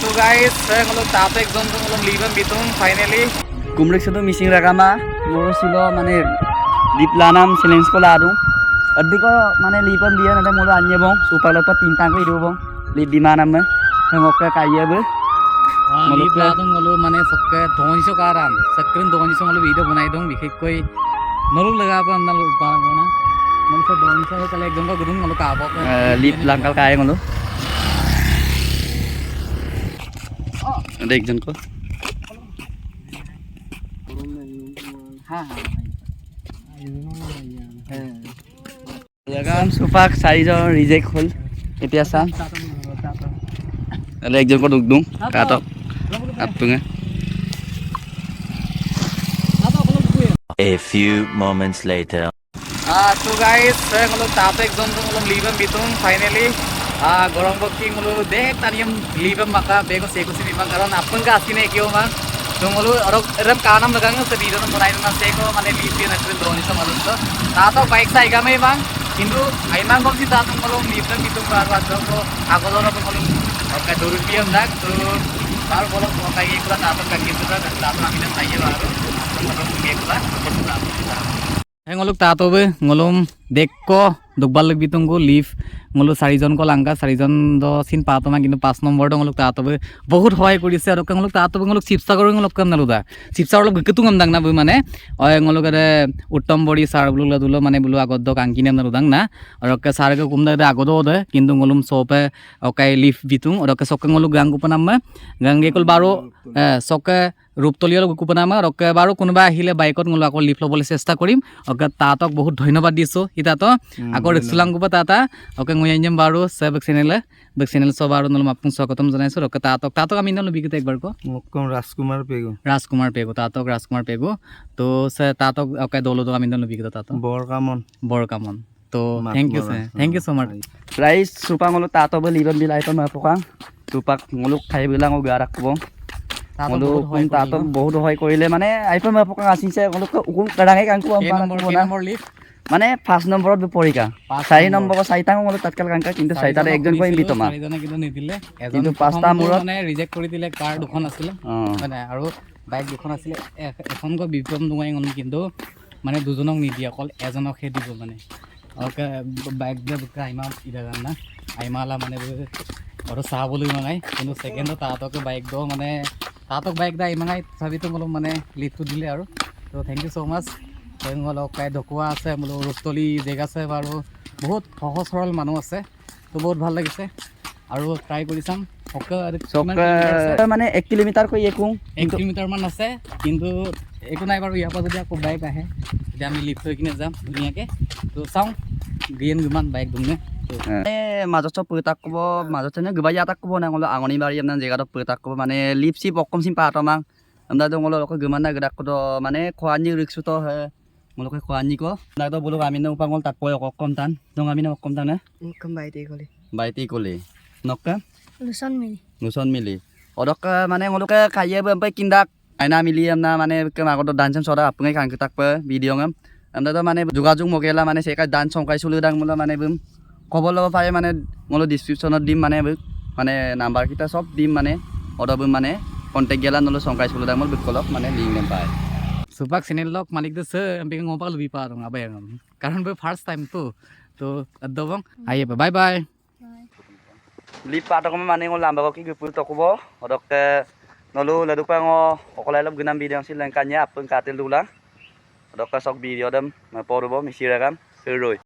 So guys, saya kalau tapek zone tuh kalau liban bitung finally. Kumrik itu missing ragama, ngurus silo mana di planam silence ko laro. Adi ko mana liban dia nanti mulu anya bong, supaya lepas tintang ko itu bong, lip di mana mah, ngokka kaya be. Lip lah tuh kalau mana sokke donji karan, sekeren donji kalau video bunai dong bikin koi nol lega apa andal barang mana, nol so donji so kalau ekdom ka gedung kalau kabok. Lip langkal kaya ngolo. Ada ekজন ko. Jagan supak saizo reject hol. এতিয়া চাম ale ekজন ko dugdung katok aptunga. A few moments later. So guys, saya kalau tapek zone tuh kalau liban bitung finally. Gorong bokking mulu dek taniam liban maka bego seko sini bang karon apun ka asine kyo bang तो मलु रम कानम लगांगे से video तो बनाई ना Seiko माने लीपी ना करें drone से मलु तो तातो bike Saiga में बांग किंतु आइमान कौन सी तातो मलु लीपन बितुम बार बार तो आगोदों तो मलु ओके 2 रुपया अंदाक तो बार बोलो ओके ये कुला तातो का किंतु का तातो हमें चाहिए बारो तो मलु ये कुला Heng ngoluk tato be ngolum dekko dugbal bitungku leaf ngolu sarijon ko langka sarijon do sin pato ma kintu 5 number do ngoluk tato be bahut hoy korise aro ngoluk tato be ngoluk chipsa gor ngoluk kam naluda chipsa olo getung am dang na be mane oy ngoluk ade uttom body sar bulu dulo mane bulu agod do kankine narudang na aro ke sar ke kumda de agodo de kintu ngolum sope okai leaf bitung aro ke sok ngoluk gang ko panam gang gekol baro sok রূপতলিয়াল কুপনামা রকে বারো কোনোবা আহিলে বাইকত ngolo আকো leaf লবলে চেষ্টা কৰিম okay তাতক বহুত ধন্যবাদ দিছো ইতা তো আকো রেস্টুরেন্ট গুপা তাতা অকে nguyanyam বারো সব চ্যানেল সব বারো নলম আপন স্বাগতম জানাইছো রকে তাতক আমি নল বিগত একবার কো মকম রাজকুমার পেগো তাতক রাজকুমার পেগো তো সে তাতক অকে দলদ আমি নল বিগত তাত বরকামন তো থ্যাংক ইউ সো মাচ প্রাইস সুপা ngolo tato be liban bilai to ma pokang tupak ngoluk khai bilang o garak ko ngolu kun tato বহুত হয় কৰিলে মানে আইফোন মা পকা আসিছে ngolu উকুম কাডাঙে কাংকু নম্বৰ লিফ মানে 5 নম্বৰত পৰীকা 4 নম্বৰ 4টা ngolu তাতকাল কাংকা কিন্তু 4টা একজন কই বিতমা 4জনে কিন্তু নিদিলে কিন্তু 5টা মূৰত মানে ৰিজেক্ট কৰি দিলে কাৰ দুখন আছিল মানে আৰু বাইক দুখন আছিল এখন কো বিপ্লম দুঙাই ngolu কিন্তু মানে দুজনক নিদিয়া অকল এজনক হে দিব মানে ওকে বাইক দে আইমা ইদাগান না আইমালা মানে আৰু চাবলৈ মাঙাই কিন্তু সেকেন্ড তাতকে বাইক দ মানে তাতক বাইক দা ইমাঙাই সাবিতো মলো মানে লিফটো দিলে আৰু তো থ্যাংক ইউ সো মাচ তেংগল কাই দকুয়া আছে মলো রুস্তলি জেগা আছে আৰু বহুত সহজ সৰল মানুহ আছে তো বহুত ভাল লাগিছে আৰু ট্ৰাই কৰি চাম মানে 1 কিলোমিটাৰ কই একু 1 কিলোমিটাৰ মান আছে কিন্তু একো নাই বাৰু ইয়াৰ পৰা যদি আকৌ বাইক আহে তেতিয়া আমি লিফট হৈ কিনে যাম ধুনীয়াকে তো চাওঁ গিয়েন গুমান বাইক দুনে মাজত পইতাক কব মাজত নে গবাই আটাক কব না ngolo angoni bari amna jega peitak ko mane lip sip okkom sim pa tomang amda do ngolo ko gimana gedak ko mane khoani riksu to he ngolo ko khoani ko na do bulu kami na upangol tak poy okkom tan dong kami na okkom tan na mukam baiti kole nokka nuson mili odok mane ngolo ka khaye be ampai kindak aina mili amna mane ke magodo dansan soda apungai kang ketak pe video ngam amda do mane jogajog mogela mane se ka dan songkai sulu dang mula mane bum খবর লব পারে মানে ngolo descriptionত দিম মানে number কিটা সব দিম মানে অডব মানে কন্টাক্ট গেলা নলো সংকাই সুলো দামল বিকলক মানে লিংক নেম পায় সুপাক চ্যানেল লক মালিক দে সে MP ngopal lebih parong abai ngam karon be first time to adobong aye bye bye লিপ পাটক মানে ngol lamba ki gupul tokubo odok nolu ladukpa ngo okolai lob gunam video sil langkanya apun katil dulang odok sok video dem porubo misiragam roi